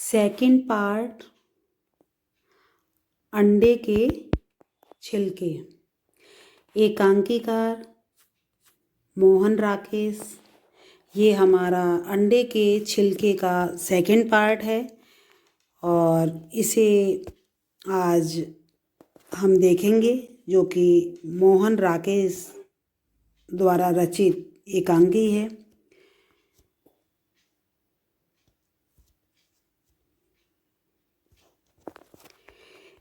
Second part, अंडे के छिलके। एकांकीकार मोहन राकेश। ये हमारा अंडे के छिलके का सेकंड पार्ट है और इसे आज हम देखेंगे, जो कि मोहन राकेश द्वारा रचित एकांकी है।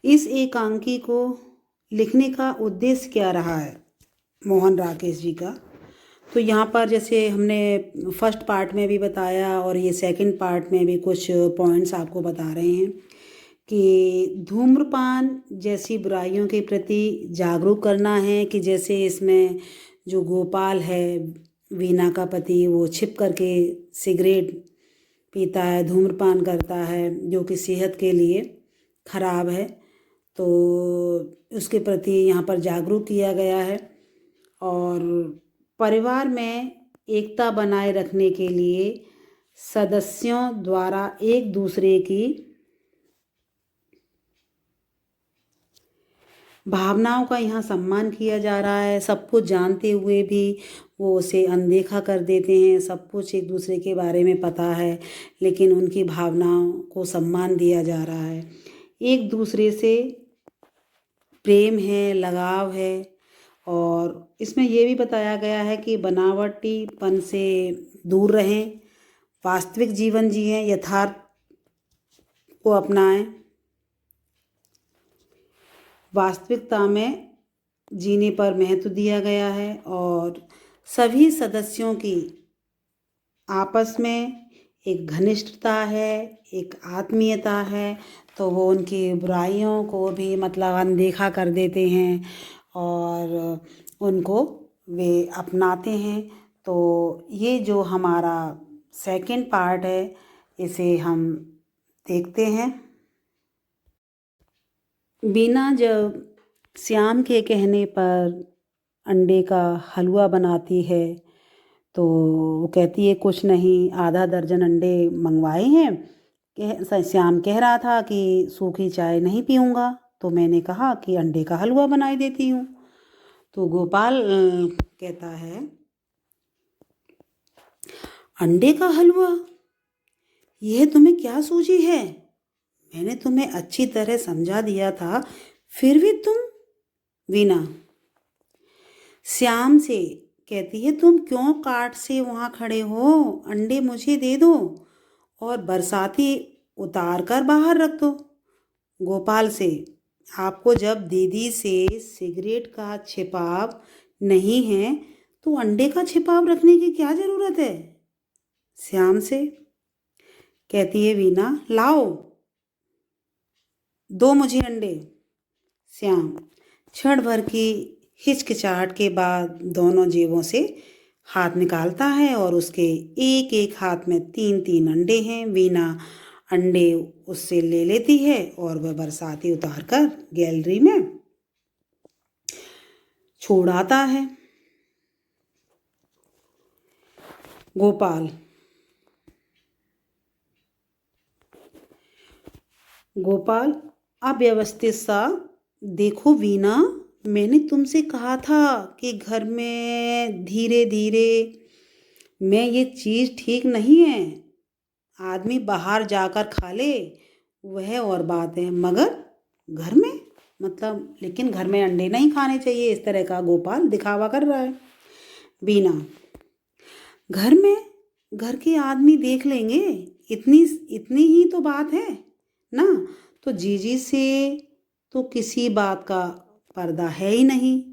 इस एकांकी को लिखने का उद्देश्य क्या रहा है मोहन राकेश जी का, तो यहाँ पर जैसे हमने फर्स्ट पार्ट में भी बताया और ये सेकंड पार्ट में भी कुछ पॉइंट्स आपको बता रहे हैं कि धूम्रपान जैसी बुराइयों के प्रति जागरूक करना है। कि जैसे इसमें जो गोपाल है, वीना का पति, वो छिप करके सिगरेट पीता है, धूम्रपान करता है, जो कि सेहत के लिए खराब है, तो उसके प्रति यहाँ पर जागरूक किया गया है। और परिवार में एकता बनाए रखने के लिए सदस्यों द्वारा एक दूसरे की भावनाओं का यहाँ सम्मान किया जा रहा है। सब कुछ जानते हुए भी वो उसे अनदेखा कर देते हैं। सब कुछ एक दूसरे के बारे में पता है, लेकिन उनकी भावनाओं को सम्मान दिया जा रहा है। एक दूसरे से प्रेम है, लगाव है। और इसमें ये भी बताया गया है कि बनावटीपन से दूर रहें, वास्तविक जीवन जिएं, यथार्थ को अपनाएं। वास्तविकता में जीने पर महत्व दिया गया है और सभी सदस्यों की आपस में एक घनिष्ठता है, एक आत्मीयता है, तो वो उनकी बुराइयों को भी मतलब अनदेखा कर देते हैं और उनको वे अपनाते हैं। तो ये जो हमारा सेकंड पार्ट है, इसे हम देखते हैं। बीना जब श्याम के कहने पर अंडे का हलवा बनाती है, तो वो कहती है कुछ नहीं, आधा दर्जन अंडे मंगवाए हैं। श्याम कह रहा था कि सूखी चाय नहीं पीऊँगा, तो मैंने कहा कि अंडे का हलवा बनाई देती हूँ। तो गोपाल कहता है, अंडे का हलवा, यह तुम्हें क्या सूझी है? मैंने तुम्हें अच्छी तरह समझा दिया था, फिर भी तुम। वीना श्याम से कहती है, तुम क्यों काट से वहाँ खड़े हो? अंडे मुझे दे दो और बरसाती उतार कर बाहर रख दो। गोपाल से, आपको जब दीदी से सिगरेट का छिपाव नहीं है, तो अंडे का छिपाव रखने की क्या ज़रूरत है? श्याम से कहती है वीना, लाओ, दो मुझे अंडे। श्याम क्षण भर की हिचकिचाहट के बाद दोनों जेबों से हाथ निकालता है और उसके एक एक हाथ में 3-3 अंडे हैं। वीना अंडे उससे ले लेती है और वह बरसाती उतार कर गैलरी में छोड़ आता है। गोपाल अव्यवस्थित सा, देखो वीना, मैंने तुमसे कहा था कि घर में धीरे धीरे में ये चीज़ ठीक नहीं है। आदमी बाहर जाकर खा ले वह और बात है, मगर घर में मतलब, लेकिन घर में अंडे नहीं खाने चाहिए, इस तरह का गोपाल दिखावा कर रहा है। बीना, घर में घर के आदमी देख लेंगे, इतनी इतनी ही तो बात है ना। तो जीजी से तो किसी बात का पर्दा है ही नहीं।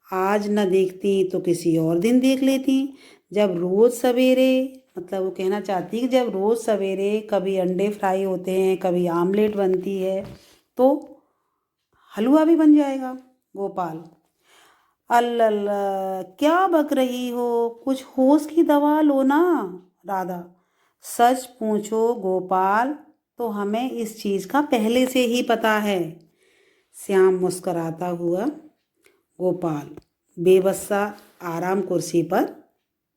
आज न देखती तो किसी और दिन देख लेती। जब रोज़ सवेरे, मतलब वो कहना चाहती कि जब रोज़ सवेरे कभी अंडे फ्राई होते हैं, कभी आमलेट बनती है, तो हलवा भी बन जाएगा। गोपाल, अल्लाह क्या बक रही हो, कुछ होश की दवा लो ना। राधा, सच पूछो गोपाल, तो हमें इस चीज़ का पहले से ही पता है। श्याम मुस्कराता हुआ। गोपाल बेबस सा आराम कुर्सी पर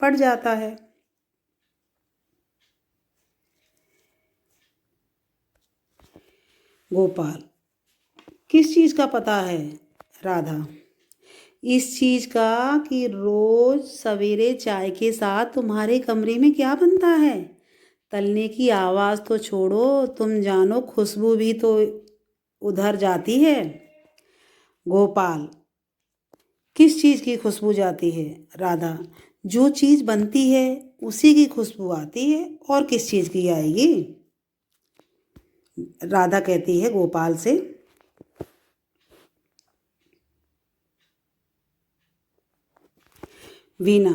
पड़ जाता है। गोपाल, किस चीज़ का पता है? राधा, इस चीज़ का कि रोज सवेरे चाय के साथ तुम्हारे कमरे में क्या बनता है। तलने की आवाज़ तो छोड़ो, तुम जानो खुशबू भी तो उधर जाती है। गोपाल, किस चीज़ की खुशबू जाती है? राधा, जो चीज़ बनती है उसी की खुशबू आती है, और किस चीज़ की आएगी? राधा कहती है गोपाल से, वीना,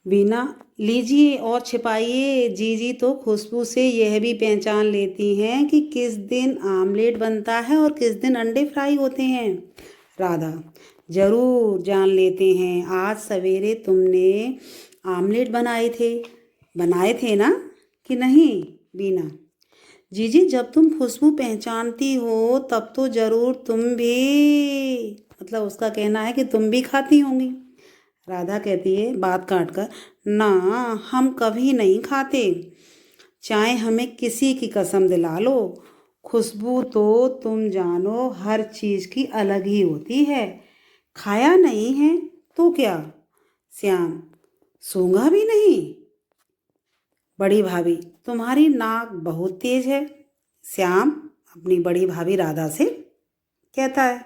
वीना, लीजिए और छिपाइए। जीजी तो खुशबू से यह भी पहचान लेती हैं कि किस दिन आमलेट बनता है और किस दिन अंडे फ्राई होते हैं। राधा, जरूर जान लेते हैं। आज सवेरे तुमने आमलेट बनाए थे ना कि नहीं? बीना, जीजी जब तुम खुशबू पहचानती हो तब तो जरूर तुम भी, मतलब उसका कहना है कि तुम भी खाती होंगी। राधा कहती है बात काट कर, ना, हम कभी नहीं खाते। चाहे हमें किसी की कसम दिला लो, खुशबू तो तुम जानो हर चीज़ की अलग ही होती है। खाया नहीं है तो क्या? श्याम, सूंघा भी नहीं? बड़ी भाभी, तुम्हारी नाक बहुत तेज है। श्याम अपनी बड़ी भाभी राधा से कहता है।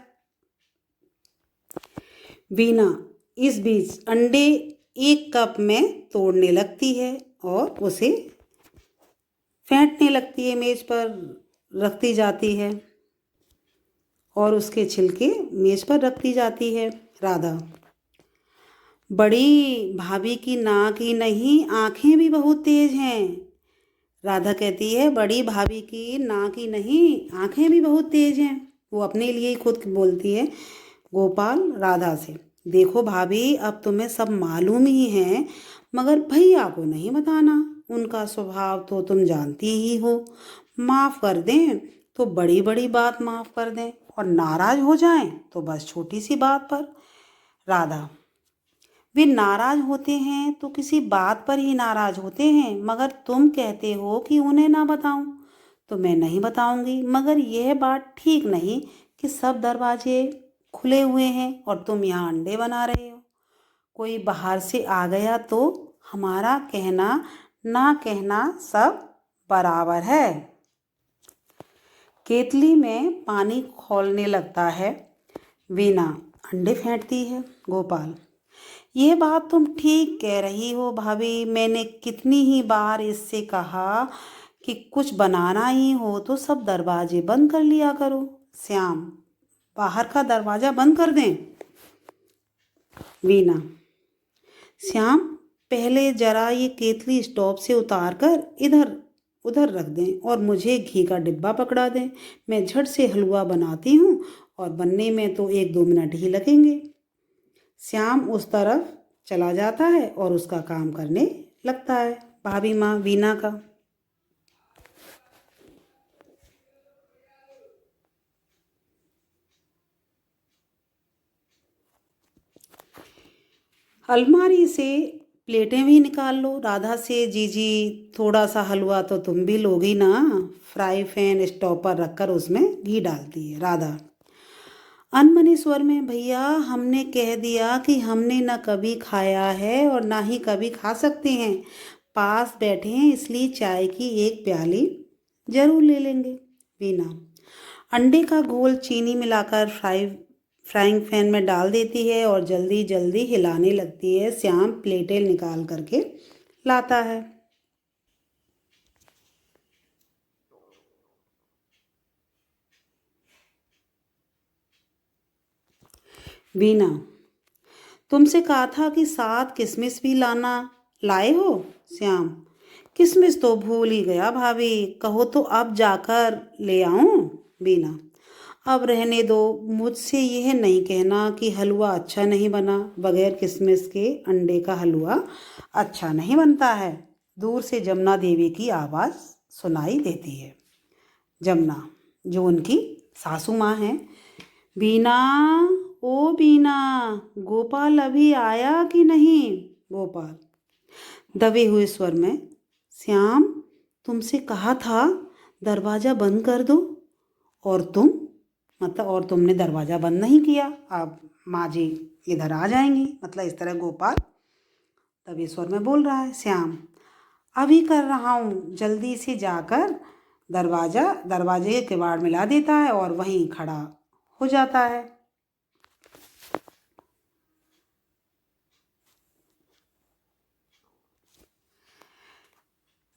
वीना इस बीच अंडे एक कप में तोड़ने लगती है और उसे फेंटने लगती है, मेज पर रखती जाती है और उसके छिलके मेज पर रखती जाती है। राधा, बड़ी भाभी की नाक ही नहीं आंखें भी बहुत तेज हैं। राधा कहती है बड़ी भाभी की नाक ही नहीं आंखें भी बहुत तेज हैं। वो अपने लिए ही खुद बोलती है। गोपाल राधा से, देखो भाभी, अब तुम्हें सब मालूम ही है, मगर भैया को नहीं बताना। उनका स्वभाव तो तुम जानती ही हो। माफ़ कर दें तो बड़ी बड़ी बात माफ़ कर दें, और नाराज़ हो जाएं तो बस छोटी सी बात पर। राधा, वे नाराज़ होते हैं तो किसी बात पर ही नाराज़ होते हैं, मगर तुम कहते हो कि उन्हें ना बताऊं, तो मैं नहीं बताऊंगी। मगर यह बात ठीक नहीं कि सब दरवाजे खुले हुए हैं और तुम यहाँ अंडे बना रहे हो। कोई बाहर से आ गया तो हमारा कहना ना कहना सब बराबर है। केतली में पानी खौलने लगता है। वीना अंडे फेंटती है। गोपाल, ये बात तुम ठीक कह रही हो भाभी। मैंने कितनी ही बार इससे कहा कि कुछ बनाना ही हो तो सब दरवाजे बंद कर लिया करो। श्याम, बाहर का दरवाज़ा बंद कर दें? वीना, श्याम, पहले जरा ये केतली स्टोव से उतार कर इधर उधर रख दें और मुझे घी का डिब्बा पकड़ा दें। मैं झट से हलवा बनाती हूँ और बनने में तो 1-2 मिनट ही लगेंगे। श्याम उस तरफ चला जाता है और उसका काम करने लगता है। भाभी माँ वीना का। अलमारी से प्लेटें भी निकाल लो। राधा से, जीजी थोड़ा सा हलवा तो तुम भी लोगी ना। फ्राई पैन स्टोव पर रखकर उसमें घी डालती है। राधा अनमने स्वर में, भैया हमने कह दिया कि हमने न कभी खाया है और ना ही कभी खा सकते हैं। पास बैठे हैं इसलिए चाय की एक प्याली जरूर ले लेंगे। वीना अंडे का घोल चीनी मिलाकर फ्राइंग पैन में डाल देती है और जल्दी जल्दी हिलाने लगती है। श्याम प्लेटें निकाल करके लाता है। वीना, तुमसे कहा था कि साथ किशमिश भी लाए हो? श्याम, किशमिश तो भूल ही गया भाभी, कहो तो अब जाकर ले आऊं? वीना, अब रहने दो। मुझसे यह नहीं कहना कि हलवा अच्छा नहीं बना। बगैर किशमिश के अंडे का हलवा अच्छा नहीं बनता है। दूर से जमुना देवी की आवाज़ सुनाई देती है। जमुना, जो उनकी सासू माँ हैं। बीना, ओ बीना, गोपाल अभी आया कि नहीं? गोपाल दबे हुए स्वर में, श्याम तुमसे कहा था दरवाज़ा बंद कर दो। और और तुमने दरवाज़ा बंद नहीं किया, अब माँ जी इधर आ जाएंगी। मतलब इस तरह गोपाल तभी स्वर में बोल रहा है। श्याम, अभी कर रहा हूँ, जल्दी से जाकर दरवाजे के किवाड़ मिला देता है और वहीं खड़ा हो जाता है।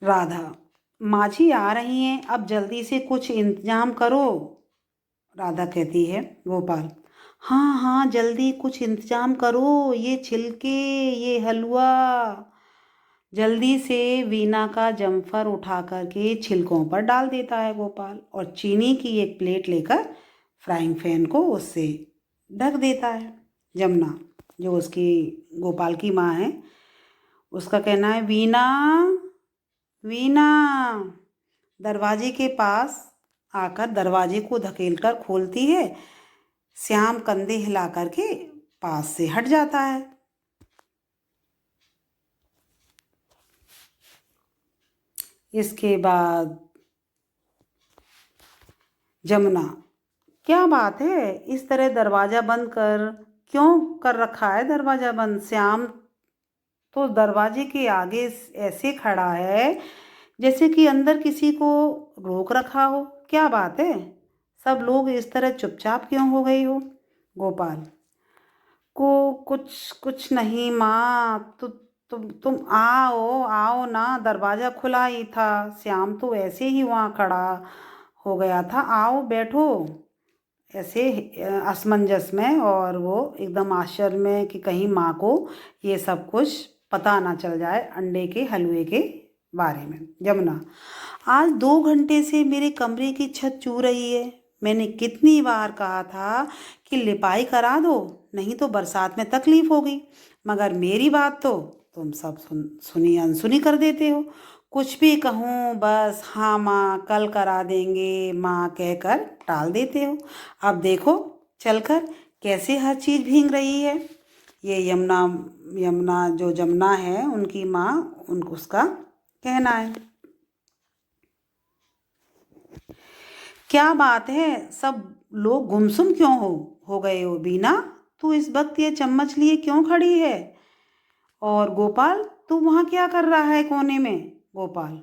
राधा, माँ जी आ रही हैं, अब जल्दी से कुछ इंतजाम करो। राधा कहती है। गोपाल, हाँ हाँ जल्दी कुछ इंतजाम करो, ये छिलके, ये हलवा। जल्दी से वीना का जमफर उठा करके छिलकों पर डाल देता है गोपाल और चीनी की एक प्लेट लेकर फ्राइंग पैन को उससे ढक देता है। जमुना, जो उसकी गोपाल की माँ है, उसका कहना है, वीना, वीना। दरवाजे के पास आकर दरवाजे को धकेलकर खोलती है। श्याम कंधे हिला करके पास से हट जाता है। इसके बाद जमुना, क्या बात है, इस तरह दरवाज़ा बंद क्यों कर रखा है दरवाज़ा बंद? श्याम तो दरवाजे के आगे ऐसे खड़ा है जैसे कि अंदर किसी को रोक रखा हो। क्या बात है, सब लोग इस तरह चुपचाप क्यों हो गई हो? गोपाल को, कुछ कुछ नहीं माँ, तुम आओ आओ ना, दरवाज़ा खुला ही था, श्याम तो ऐसे ही वहाँ खड़ा हो गया था, आओ बैठो। ऐसे असमंजस में और वो एकदम आश्चर्य में कि कहीं माँ को ये सब कुछ पता ना चल जाए अंडे के हलवे के बारे में। जमुना, आज 2 घंटे से मेरे कमरे की छत चू रही है। मैंने कितनी बार कहा था कि लिपाई करा दो, नहीं तो बरसात में तकलीफ होगी, मगर मेरी बात तो तुम सब सुनी अनसुनी कर देते हो। कुछ भी कहूँ बस हाँ माँ कल करा देंगे माँ कहकर टाल देते हो। अब देखो चलकर कैसे हर चीज़ भीग रही है। ये यमुना यमुना जो जमुना है उनकी माँ, उनको उसका कहना है। क्या बात है, सब लोग गुमसुम क्यों हो गए हो? बीना, तू इस वक्त ये चम्मच लिए क्यों खड़ी है? और गोपाल, तू वहाँ क्या कर रहा है कोने में? गोपाल,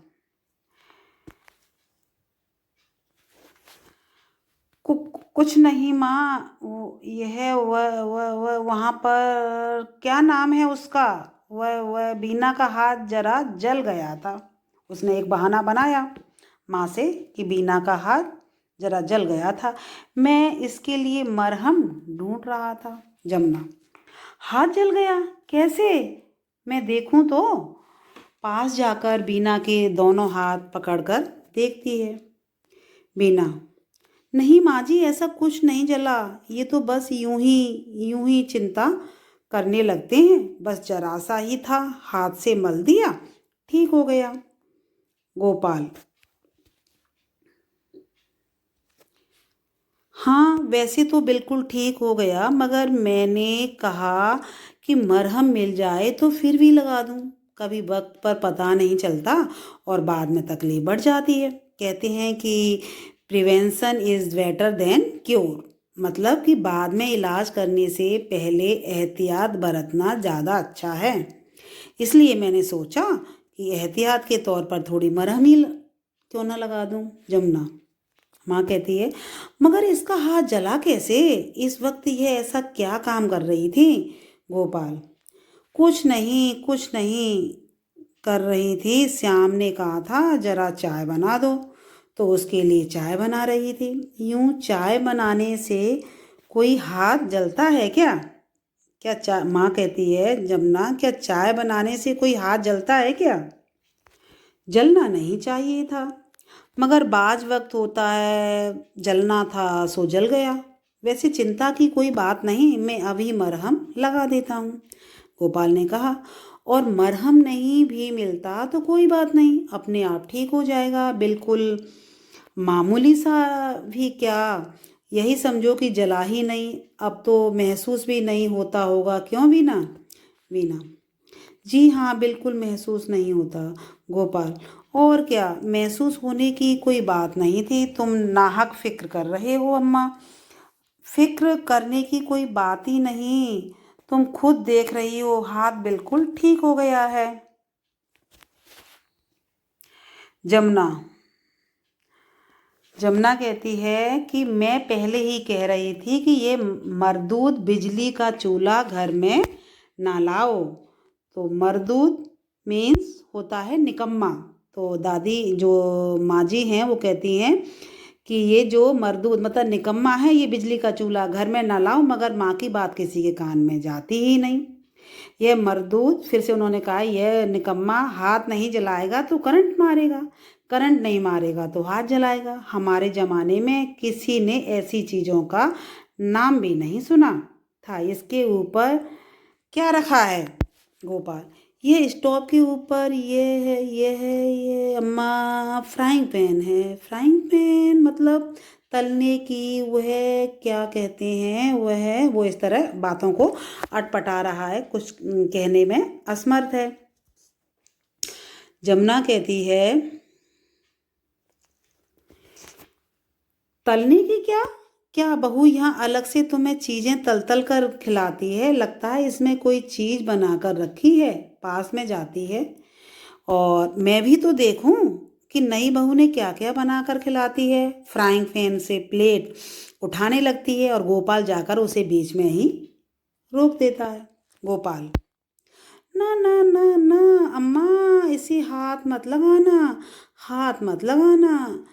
कुछ नहीं माँ, यह वह वहाँ पर क्या नाम है उसका, वह बीना का हाथ जरा जल गया था। उसने एक बहाना बनाया माँ से कि बीना का हाथ जरा जल गया था, मैं इसके लिए मरहम ढूंढ रहा था। जमुना, हाथ जल गया कैसे, मैं देखूं तो? पास जाकर बीना के दोनों हाथ पकड़कर देखती है। बीना, नहीं माँ जी, ऐसा कुछ नहीं जला, ये तो बस यूं ही चिंता करने लगते हैं, बस जरा सा ही था, हाथ से मल दिया, ठीक हो गया। गोपाल, हाँ वैसे तो बिल्कुल ठीक हो गया, मगर मैंने कहा कि मरहम मिल जाए तो फिर भी लगा दूं, कभी वक्त पर पता नहीं चलता और बाद में तकलीफ बढ़ जाती है। कहते हैं कि prevention is better than cure, मतलब कि बाद में इलाज करने से पहले एहतियात बरतना ज़्यादा अच्छा है। इसलिए मैंने सोचा कि एहतियात के तौर पर थोड़ी मरहम ही क्यों ना लगा दूं। जमुना, माँ कहती है, मगर इसका हाथ जला कैसे, इस वक्त यह ऐसा क्या काम कर रही थी? गोपाल, कुछ नहीं कर रही थी, श्याम ने कहा था जरा चाय बना दो, तो उसके लिए चाय बना रही थी। यूं चाय बनाने से कोई हाथ जलता है क्या? क्या चाय, माँ कहती है, जमुना क्या चाय बनाने से कोई हाथ जलता है क्या? जलना नहीं चाहिए था, मगर बाज वक्त होता है, जलना था सो जल गया। वैसे चिंता की कोई बात नहीं, मैं अभी मरहम लगा देता हूँ। गोपाल ने कहा, और मरहम नहीं भी मिलता तो कोई बात नहीं, अपने आप ठीक हो जाएगा, बिल्कुल मामूली सा भी क्या, यही समझो कि जला ही नहीं, अब तो महसूस भी नहीं होता होगा, क्यों वीना? वीना, जी हाँ, बिल्कुल महसूस नहीं होता। गोपाल, और क्या, महसूस होने की कोई बात नहीं थी, तुम नाहक फ़िक्र कर रहे हो अम्मा। फ़िक्र करने की कोई बात ही नहीं, तुम खुद देख रही हो हाथ बिल्कुल ठीक हो गया है। जमुना जमुना कहती है कि मैं पहले ही कह रही थी कि ये मरदूद बिजली का चूल्हा घर में ना लाओ। तो मरदूद मीन्स होता है निकम्मा। तो दादी जो माँ जी हैं वो कहती हैं कि ये जो मरदूद मतलब निकम्मा है, ये बिजली का चूल्हा घर में ना लाओ, मगर माँ की बात किसी के कान में जाती ही नहीं। यह मरदूद, फिर से उन्होंने कहा, यह निकम्मा हाथ नहीं जलाएगा तो करंट मारेगा, करंट नहीं मारेगा तो हाथ जलाएगा। हमारे ज़माने में किसी ने ऐसी चीज़ों का नाम भी नहीं सुना था। इसके ऊपर क्या रखा है? गोपाल, ये स्टोव के ऊपर ये अम्मा फ्राइंग पैन है। फ्राइंग पैन मतलब तलने की, वह क्या कहते हैं, वह वो इस तरह बातों को अटपटा रहा है, कुछ कहने में असमर्थ है। जमुना कहती है, तलने की क्या, क्या बहू यहाँ अलग से तुम्हें चीज़ें तल तल कर खिलाती है? लगता है इसमें कोई चीज़ बना कर रखी है। पास में जाती है और मैं भी तो देखूं कि नई बहू ने क्या क्या बना कर खिलाती है। फ्राइंग पैन से प्लेट उठाने लगती है और गोपाल जाकर उसे बीच में ही रोक देता है। गोपाल, ना ना ना ना अम्मा, इसे हाथ मत लगाना, हाथ मत लगाना।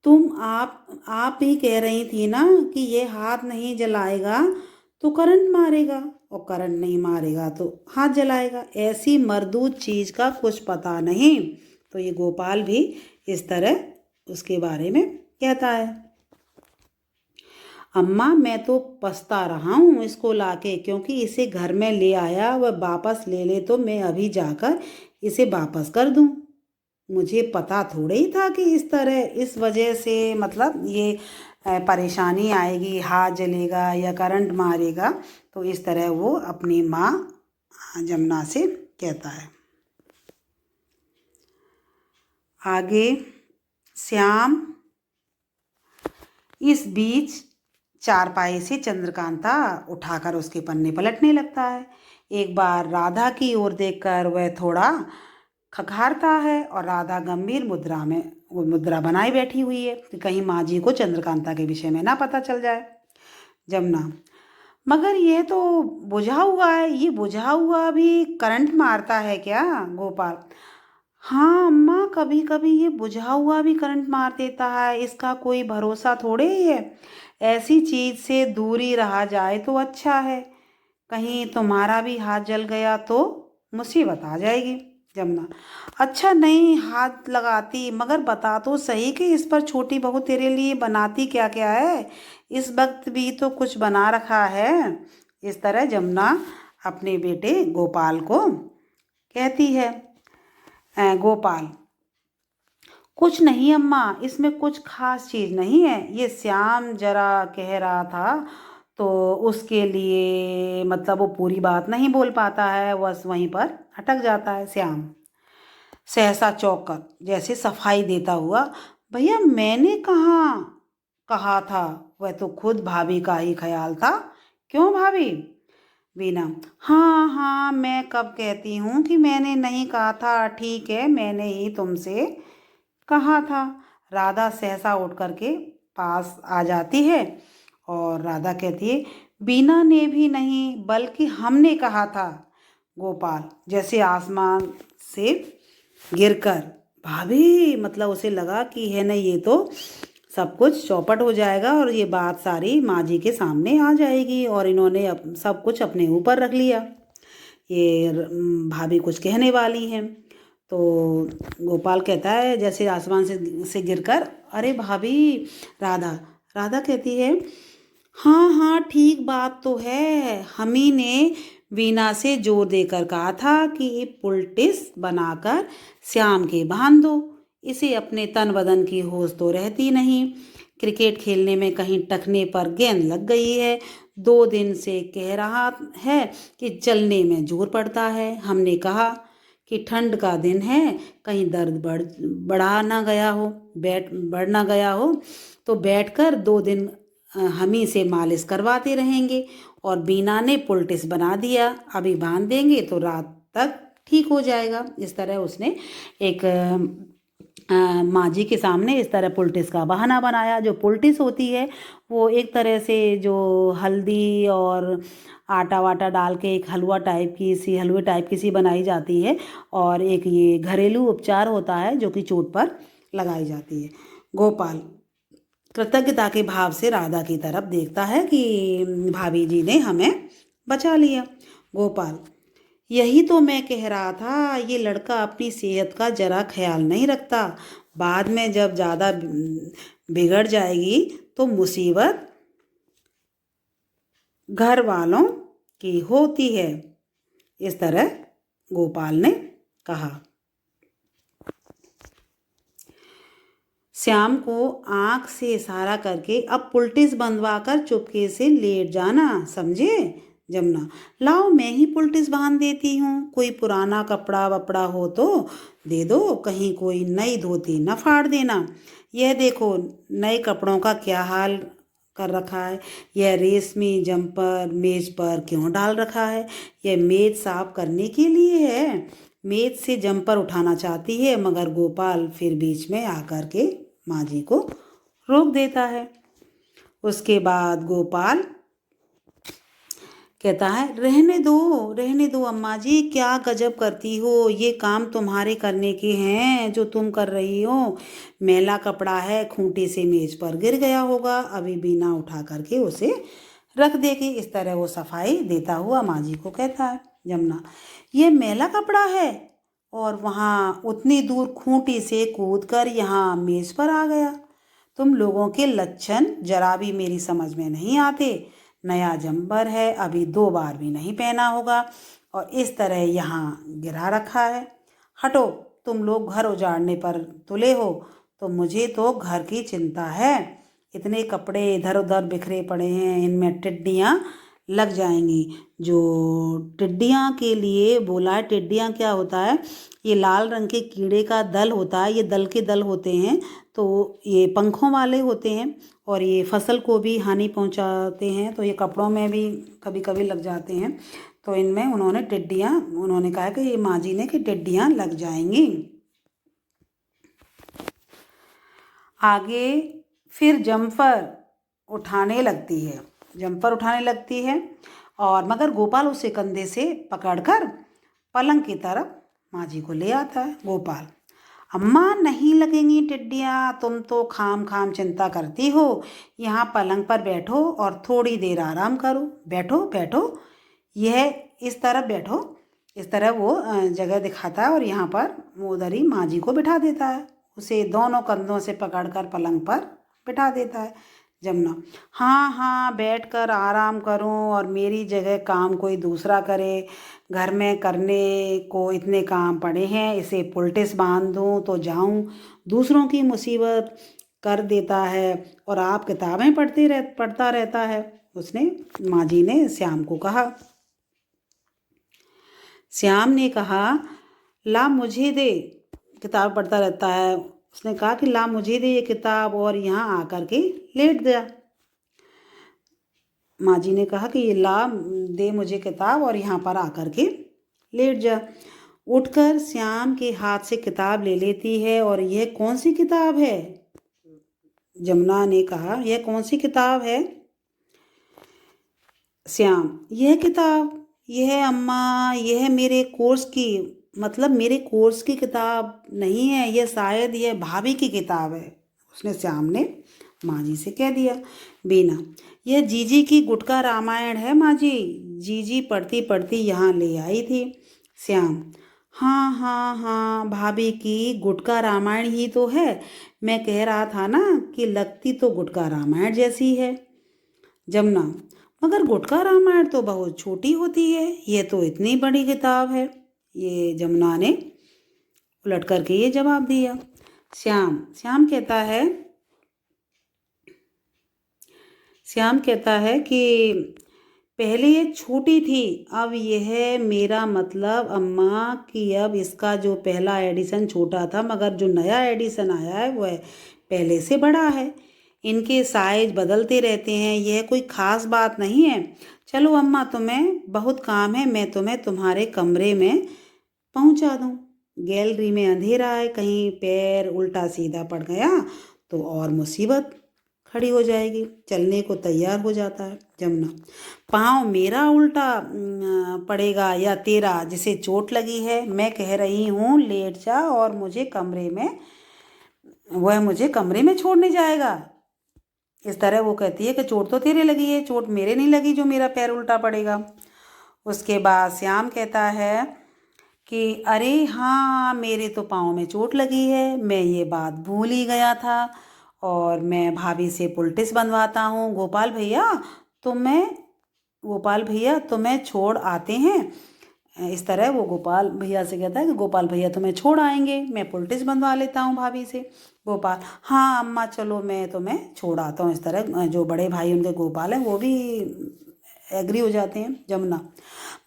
आप ही कह रही थी ना कि ये हाथ नहीं जलाएगा तो करंट मारेगा, और करंट नहीं मारेगा तो हाथ जलाएगा। ऐसी मरदूद चीज़ का कुछ पता नहीं। तो ये गोपाल भी इस तरह उसके बारे में कहता है। अम्मा, मैं तो पछता रहा हूँ इसको लाके, क्योंकि इसे घर में ले आया, वह वापस ले ले तो मैं अभी जाकर इसे वापस कर दूँ। मुझे पता थोड़े ही था कि इस तरह, इस वजह से मतलब ये परेशानी आएगी, हाथ जलेगा या करंट मारेगा। तो इस तरह वो अपनी माँ जमुना से कहता है। आगे श्याम इस बीच चारपाई से चंद्रकांता उठाकर उसके पन्ने पलटने लगता है। एक बार राधा की ओर देखकर वह थोड़ा खखारता है और राधा गंभीर मुद्रा में वो मुद्रा बनाए बैठी हुई है कि कहीं माँ जी को चंद्रकांता के विषय में ना पता चल जाए। जमुना, मगर यह तो बुझा हुआ है, ये बुझा हुआ भी करंट मारता है क्या? गोपाल, हाँ अम्मा, कभी कभी ये बुझा हुआ भी करंट मार देता है, इसका कोई भरोसा थोड़े ही है। ऐसी चीज से दूरी रहा जाए तो अच्छा है, कहीं तुम्हारा भी हाथ जल गया तो मुसीबत आ जाएगी। जमुना, अच्छा नहीं हाथ लगाती, मगर बता तो सही कि इस पर छोटी बहू तेरे लिए बनाती क्या क्या है, इस वक्त भी तो कुछ बना रखा है। इस तरह जमुना अपने बेटे गोपाल को कहती है। गोपाल, कुछ नहीं अम्मा, इसमें कुछ खास चीज़ नहीं है, ये श्याम जरा कह रहा था तो उसके लिए, मतलब वो पूरी बात नहीं बोल पाता है, बस वहीं पर अटक जाता है। श्याम सहसा चौंक कर जैसे सफाई देता हुआ, भैया मैंने कहाँ कहा था, वह तो खुद भाभी का ही ख्याल था। क्यों भाभी? वीना, हाँ हाँ, मैं कब कहती हूँ कि मैंने नहीं कहा था, ठीक है मैंने ही तुमसे कहा था। राधा सहसा उठ करके पास आ जाती है और राधा कहती है, बीना ने भी नहीं बल्कि हमने कहा था। गोपाल जैसे आसमान से गिरकर, भाभी, मतलब उसे लगा कि है ना, ये तो सब कुछ चौपट हो जाएगा और ये बात सारी माँ जी के सामने आ जाएगी और इन्होंने सब कुछ अपने ऊपर रख लिया, ये भाभी कुछ कहने वाली हैं। तो गोपाल कहता है जैसे आसमान से गिरकर, अरे भाभी। राधा राधा कहती है, हाँ हाँ ठीक बात तो है, हम ही ने वीना से जोर देकर कहा था कि ये पुलटिस बनाकर श्याम के बांध दो, इसे अपने तन बदन की होश तो रहती नहीं, क्रिकेट खेलने में कहीं टखने पर गेंद लग गई है। 2 दिन से कह रहा है कि चलने में जोर पड़ता है। हमने कहा कि ठंड का दिन है, कहीं दर्द बढ़ ना गया हो, तो बैठकर 2 दिन हम ही से मालिश करवाते रहेंगे। और बीना ने पुलटिस बना दिया, अभी बांध देंगे तो रात तक ठीक हो जाएगा। इस तरह उसने एक माँ जी के सामने इस तरह पुलटिस का बहाना बनाया। जो पुलटिस होती है वो एक तरह से जो हल्दी और आटा वाटा डाल के एक हलवे टाइप की सी बनाई जाती है, और एक ये घरेलू उपचार होता है जो कि चोट पर लगाई जाती है। गोपाल कृतज्ञता के भाव से राधा की तरफ देखता है कि भाभी जी ने हमें बचा लिया। गोपाल, यही तो मैं कह रहा था, ये लड़का अपनी सेहत का जरा ख्याल नहीं रखता। बाद में जब ज़्यादा बिगड़ जाएगी तो मुसीबत घर वालों की होती है। इस तरह गोपाल ने कहा। श्याम को आंख से इशारा करके अब पुलटिस बंधवा कर चुपके से लेट जाना, समझे? जमुना, लाओ मैं ही पुलटिस बांध देती हूँ। कोई पुराना कपड़ा वपड़ा हो तो दे दो, कहीं कोई नई धोती न फाड़ देना। यह देखो नए कपड़ों का क्या हाल कर रखा है। यह रेशमी जम्पर मेज पर क्यों डाल रखा है? यह मेज साफ करने के लिए है। मेज से जम्पर उठाना चाहती है, मगर गोपाल फिर बीच में आकर के माँ जी को रोक देता है। उसके बाद गोपाल कहता है, रहने दो अम्मा जी, क्या गजब करती हो। ये काम तुम्हारे करने के हैं जो तुम कर रही हो। मैला कपड़ा है, खूंटे से मेज पर गिर गया होगा, अभी बीना उठा करके उसे रख देगी। इस तरह वो सफाई देता हुआ माँ जी को कहता है। जमुना, ये मैला कपड़ा है और वहाँ उतनी दूर खूंटी से कूद कर यहाँ मेज पर आ गया। तुम लोगों के लक्षण जरा भी मेरी समझ में नहीं आते। नया जंपर है, अभी 2 बार भी नहीं पहना होगा, और इस तरह यहाँ गिरा रखा है। हटो, तुम लोग घर उजाड़ने पर तुले हो, तो मुझे तो घर की चिंता है। इतने कपड़े इधर उधर बिखरे पड़े हैं, इनमें टिड्डियाँ लग जाएंगी। जो टिड्डियाँ के लिए बोला है, टिड्डियाँ क्या होता है, ये लाल रंग के कीड़े का दल होता है। ये दल के दल होते हैं, तो ये पंखों वाले होते हैं और ये फसल को भी हानि पहुंचाते हैं, तो ये कपड़ों में भी कभी कभी लग जाते हैं। तो इनमें उन्होंने कहा कि ये माँ जी ने कि टिड्डियाँ लग जाएंगी। आगे फिर जम्पर उठाने लगती है, और मगर गोपाल उसे कंधे से पकड़कर पलंग की तरफ माँ जी को ले आता है। गोपाल, अम्मा नहीं लगेंगी टिड्डियाँ, तुम तो खाम खाम चिंता करती हो। यहाँ पलंग पर बैठो और थोड़ी देर आराम करो। बैठो बैठो, यह इस तरफ बैठो। इस तरह वो जगह दिखाता है और यहाँ पर वो उधर ही माँ जी को बिठा देता है। उसे दोनों कंधों से पकड़कर पलंग पर बिठा देता है। जमुना, हाँ हाँ बैठ कर आराम करूं और मेरी जगह काम कोई दूसरा करे। घर में करने को इतने काम पड़े हैं, इसे पुलटिस बांध दूं तो जाऊं, दूसरों की मुसीबत कर देता है और आप किताबें पढ़ता रहता है। उसने माँ जी ने श्याम को कहा। श्याम ने कहा, ला मुझे दे, किताब पढ़ता रहता है। उसने कहा कि ला मुझे दे ये किताब और यहाँ आकर के लेट गया। माँ जी ने कहा कि ये ला दे मुझे किताब और यहाँ पर आकर के लेट जा। उठकर श्याम के हाथ से किताब ले लेती है। और यह कौन सी किताब है? जमुना ने कहा, यह कौन सी किताब है? श्याम, यह अम्मा, यह मेरे कोर्स की किताब नहीं है, यह शायद यह भाभी की किताब है। उसने श्याम ने माँ जी से कह दिया। बीना, यह जीजी की गुटका रामायण है माँ जी, जीजी पढ़ती पढ़ती यहाँ ले आई थी। श्याम, हाँ हाँ हाँ, भाभी की गुटका रामायण ही तो है। मैं कह रहा था ना कि लगती तो गुटका रामायण जैसी है। जमुना, मगर गुटका रामायण तो बहुत छोटी होती है, ये तो इतनी बड़ी किताब है। ये जमुना ने उलट करके ये जवाब दिया। श्याम कहता है, श्याम कहता है कि पहले ये छोटी थी, अब यह मेरा मतलब अम्मा कि अब इसका जो पहला एडिशन छोटा था, मगर जो नया एडिशन आया है वह पहले से बड़ा है। इनके साइज बदलते रहते हैं, यह कोई खास बात नहीं है। चलो अम्मा, तुम्हें बहुत काम है, मैं तुम्हें तुम्हारे कमरे में पहुंचा दूं। गैलरी में अंधेरा है, कहीं पैर उल्टा सीधा पड़ गया तो और मुसीबत खड़ी हो जाएगी। चलने को तैयार हो जाता है जमुना। पाँव मेरा उल्टा पड़ेगा या तेरा, जिसे चोट लगी है। मैं कह रही हूँ लेट जा और वह मुझे कमरे में छोड़ने जाएगा। इस तरह वो कहती है कि चोट तो तेरे लगी है, चोट मेरे नहीं लगी जो मेरा पैर उल्टा पड़ेगा। उसके बाद श्याम कहता है कि अरे हाँ, मेरे तो पाँव में चोट लगी है, मैं ये बात भूल ही गया था, और मैं भाभी से पुलटिस बनवाता हूँ। गोपाल भैया तुम्हें छोड़ आते हैं। इस तरह वो गोपाल भैया से कहता है कि गोपाल भैया तुम्हें छोड़ आएंगे, मैं पुलटिस बनवा लेता हूँ भाभी से। गोपाल, हाँ अम्मा चलो मैं तुम्हें छोड़ आता हूँ। इस तरह जो बड़े भाई उनके गोपाल हैं वो भी एग्री हो जाते हैं। जमुना,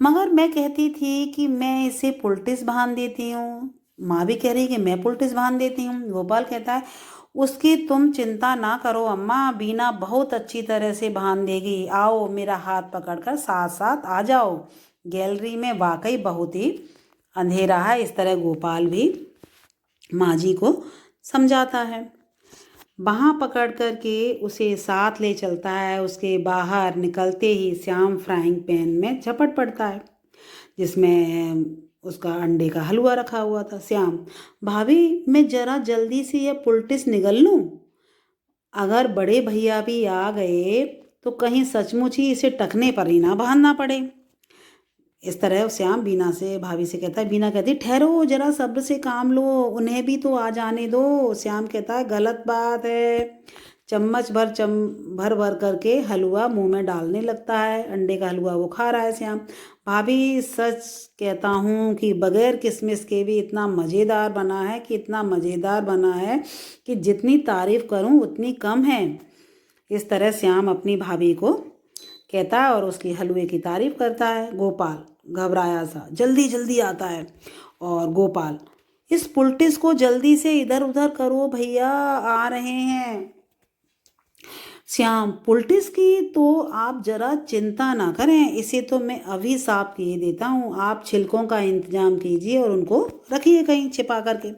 मगर मैं कहती थी कि मैं इसे पुलटिस बांध देती हूँ। माँ भी कह रही कि मैं पुलटिस बांध देती हूँ। गोपाल कहता है उसकी तुम चिंता ना करो अम्मा, बीना बहुत अच्छी तरह से बांध देगी। आओ मेरा हाथ पकड़कर साथ साथ आ जाओ। गैलरी में वाकई बहुत ही अंधेरा है। इस तरह गोपाल भी माँ जी को समझाता है। बाँह पकड़ कर के उसे साथ ले चलता है। उसके बाहर निकलते ही श्याम फ्राइंग पैन में झपट पड़ता है, जिसमें उसका अंडे का हलवा रखा हुआ था। श्याम, भाभी मैं जरा जल्दी से यह पुलटिस निगल लूँ, अगर बड़े भैया भी आ गए तो कहीं सचमुच ही इसे टखने पर ही ना बांधना पड़े। इस तरह श्याम बीना से भाभी से कहता है। बीना कहती ठहरो जरा, सब्र से काम लो, उन्हें भी तो आ जाने दो। श्याम कहता है गलत बात है। चम्मच भर भर करके हलवा मुंह में डालने लगता है। अंडे का हलवा वो खा रहा है श्याम। भाभी सच कहता हूँ कि बगैर किशमिश के भी इतना मज़ेदार बना है कि जितनी तारीफ करूँ उतनी कम है। इस तरह श्याम अपनी भाभी को कहता है और उसकी हलवे की तारीफ करता है। गोपाल घबराया सा जल्दी जल्दी आता है और गोपाल, इस पुलटिस को जल्दी से इधर उधर करो, भैया आ रहे हैं। श्याम, पुलटिस की तो आप जरा चिंता ना करें, इसे तो मैं अभी साफ किए देता हूँ। आप छिलकों का इंतजाम कीजिए और उनको रखिए कहीं छिपा करके।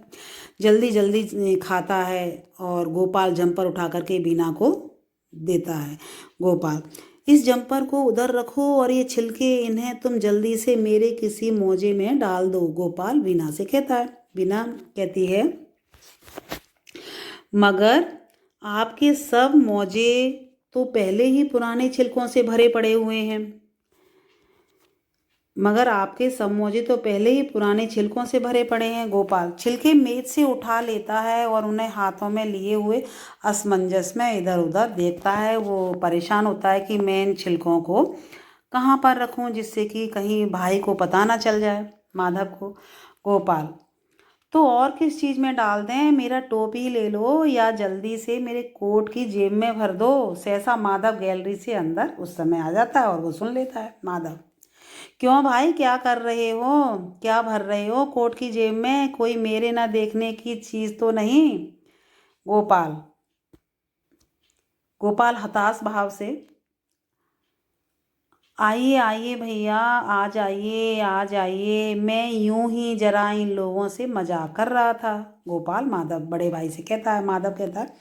जल्दी जल्दी खाता है और गोपाल जंपर उठा करके बीना को देता है। गोपाल, इस जंपर को उधर रखो और ये छिलके इन्हें तुम जल्दी से मेरे किसी मोजे में डाल दो। गोपाल बीना से कहता है। बीना कहती है मगर आपके सब मोजे तो पहले ही पुराने छिलकों से भरे पड़े हुए हैं। गोपाल छिलके मेज से उठा लेता है और उन्हें हाथों में लिए हुए असमंजस में इधर उधर देखता है। वो परेशान होता है कि मैं इन छिलकों को कहाँ पर रखूं जिससे कि कहीं भाई को पता ना चल जाए, माधव को। गोपाल, तो और किस चीज़ में डाल दें, मेरा टोपी ले लो या जल्दी से मेरे कोट की जेब में भर दो। सहसा माधव गैलरी से अंदर उस समय आ जाता है और वो सुन लेता है। माधव, क्यों भाई क्या कर रहे हो, क्या भर रहे हो कोट की जेब में, कोई मेरे ना देखने की चीज़ तो नहीं। गोपाल गोपाल हताश भाव से, आइए आइए भैया, आ जाइए, मैं यूं ही जरा इन लोगों से मजाक कर रहा था। गोपाल माधव बड़े भाई से कहता है। माधव कहता है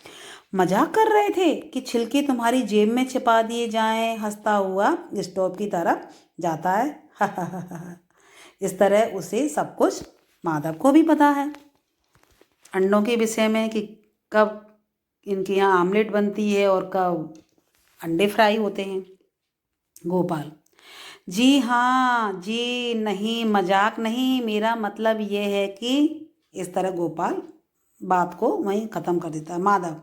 मजाक कर रहे थे कि छिलके तुम्हारी जेब में छिपा दिए जाएं। हंसता हुआ स्टोव की तरफ जाता है। इस तरह उसे सब कुछ माधव को भी पता है अंडों के विषय में, कि कब इनके यहाँ आमलेट बनती है और कब अंडे फ्राई होते हैं। गोपाल, जी हाँ जी, नहीं मजाक नहीं, मेरा मतलब ये है कि। इस तरह गोपाल बात को वहीं ख़त्म कर देता है। माधव,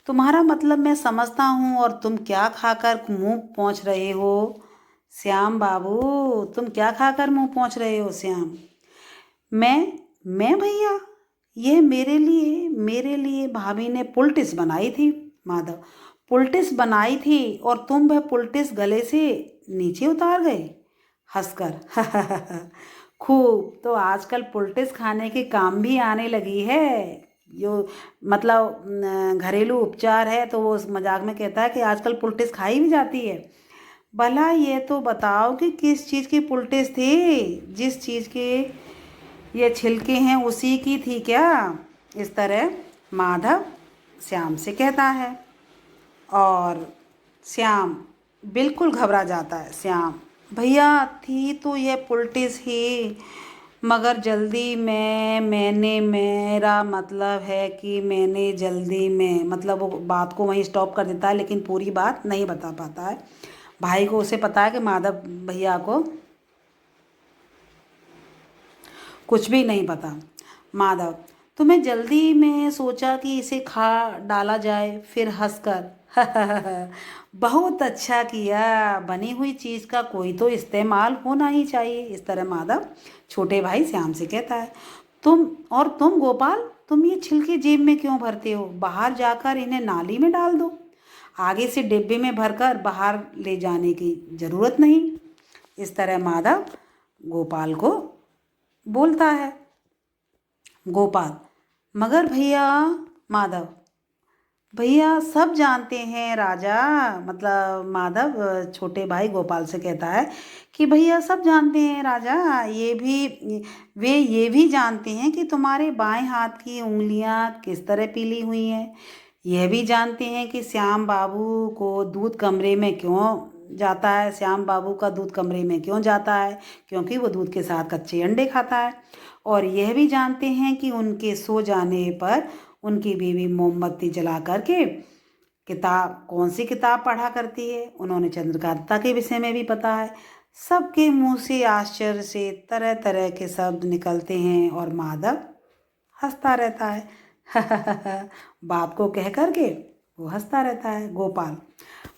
तुम्हारा मतलब मैं समझता हूँ, और तुम क्या खाकर मुंह पहुँच रहे हो। श्याम बाबू, तुम क्या खाकर मुंह पहुँच रहे हो। श्याम, मैं भैया, ये मेरे लिए भाभी ने पुलटिस बनाई थी। माधव, पुलटिस बनाई थी और तुम वह पुलटिस गले से नीचे उतार गए हंसकर। खूब, तो आजकल पुलटिस खाने के काम भी आने लगी है। जो मतलब घरेलू उपचार है, तो वो उस मजाक में कहता है कि आजकल पुलटिस खाई भी जाती है। भला ये तो बताओ कि किस चीज़ की पुलटिस थी, जिस चीज़ के ये छिलके हैं उसी की थी क्या? इस तरह माधव श्याम से कहता है और श्याम बिल्कुल घबरा जाता है। श्याम, भैया थी तो यह पुलटिस ही, मगर जल्दी में मैंने, मेरा मतलब है कि मैंने जल्दी में, मतलब वो बात को वहीं स्टॉप कर देता है, लेकिन पूरी बात नहीं बता पाता है भाई को। उसे पता है कि माधव भैया को कुछ भी नहीं पता। माधव, तुम्हें जल्दी में सोचा कि इसे खा डाला जाए, फिर हंसकर बहुत अच्छा किया, बनी हुई चीज़ का कोई तो इस्तेमाल होना ही चाहिए। इस तरह माधव छोटे भाई श्याम से कहता है। तुम गोपाल, तुम ये छिलके जेब में क्यों भरते हो? बाहर जाकर इन्हें नाली में डाल दो, आगे से डिब्बे में भरकर बाहर ले जाने की ज़रूरत नहीं। इस तरह माधव गोपाल को बोलता है। गोपाल, मगर भैया, माधव, भैया सब जानते हैं राजा, मतलब माधव छोटे भाई गोपाल से कहता है कि भैया सब जानते हैं राजा, वे ये भी जानते हैं कि तुम्हारे बाएं हाथ की उंगलियां किस तरह पीली हुई हैं। यह भी जानते हैं कि श्याम बाबू को दूध कमरे में क्यों जाता है, श्याम बाबू का दूध कमरे में क्यों जाता है, क्योंकि वो दूध के साथ कच्चे अंडे खाता है। और यह भी जानते हैं कि उनके सो जाने पर उनकी बीवी मोमबत्ती जला करके किताब, कौन सी किताब पढ़ा करती है। उन्होंने चंद्रकांता के विषय में भी पता है। सबके मुंह से आश्चर्य से तरह तरह के शब्द निकलते हैं और माधव हंसता रहता है। बाप को कह करके वो हंसता रहता है। गोपाल,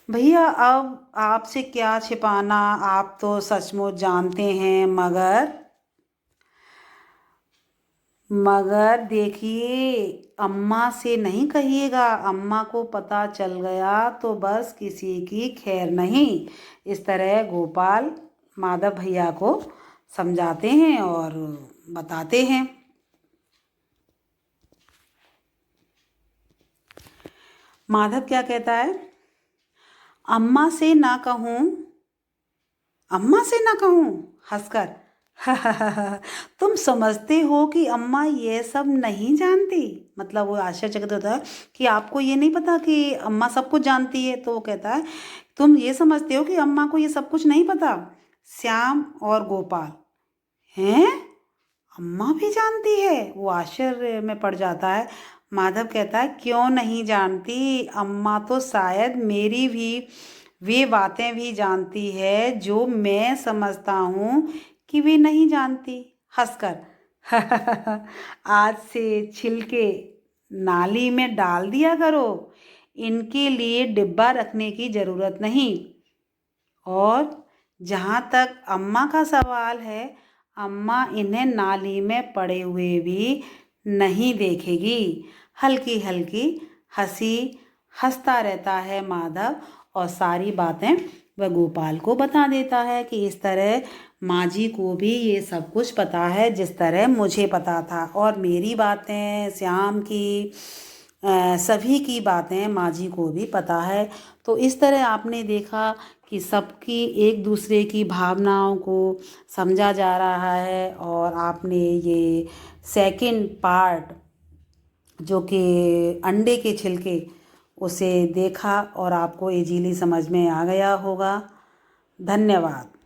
भैया अब आपसे क्या छिपाना, आप तो सचमुच जानते हैं, मगर देखिए, अम्मा से नहीं कहिएगा, अम्मा को पता चल गया तो बस किसी की खैर नहीं। इस तरह गोपाल माधव भैया को समझाते हैं और बताते हैं। माधव क्या कहता है? अम्मा से ना कहूँ, अम्मा से ना कहूँ, हंसकर। तुम समझते हो कि अम्मा ये सब नहीं जानती? मतलब वो आश्चर्यचकित होता है कि आपको ये नहीं पता कि अम्मा सब कुछ जानती है। तो वो कहता है तुम ये समझते हो कि अम्मा को ये सब कुछ नहीं पता? श्याम और गोपाल, हैं, अम्मा भी जानती है? वो आश्चर्य में पड़ जाता है। माधव कहता है क्यों नहीं जानती, अम्मा तो शायद मेरी भी वे बातें भी जानती है जो मैं समझता हूँ कि वे नहीं जानती। हंसकर। आज से छिलके नाली में डाल दिया करो, इनके लिए डिब्बा रखने की ज़रूरत नहीं। और जहाँ तक अम्मा का सवाल है, अम्मा इन्हें नाली में पड़े हुए भी नहीं देखेगी। हल्की हल्की हंसी हंसता रहता है माधव और सारी बातें वह गोपाल को बता देता है कि इस तरह माँ जी को भी ये सब कुछ पता है जिस तरह मुझे पता था, और मेरी बातें, श्याम की, सभी की बातें माँ जी को भी पता है। तो इस तरह आपने देखा कि सबकी एक दूसरे की भावनाओं को समझा जा रहा है। और आपने ये सेकंड पार्ट जो कि अंडे के छिलके, उसे देखा और आपको इजीली समझ में आ गया होगा। धन्यवाद।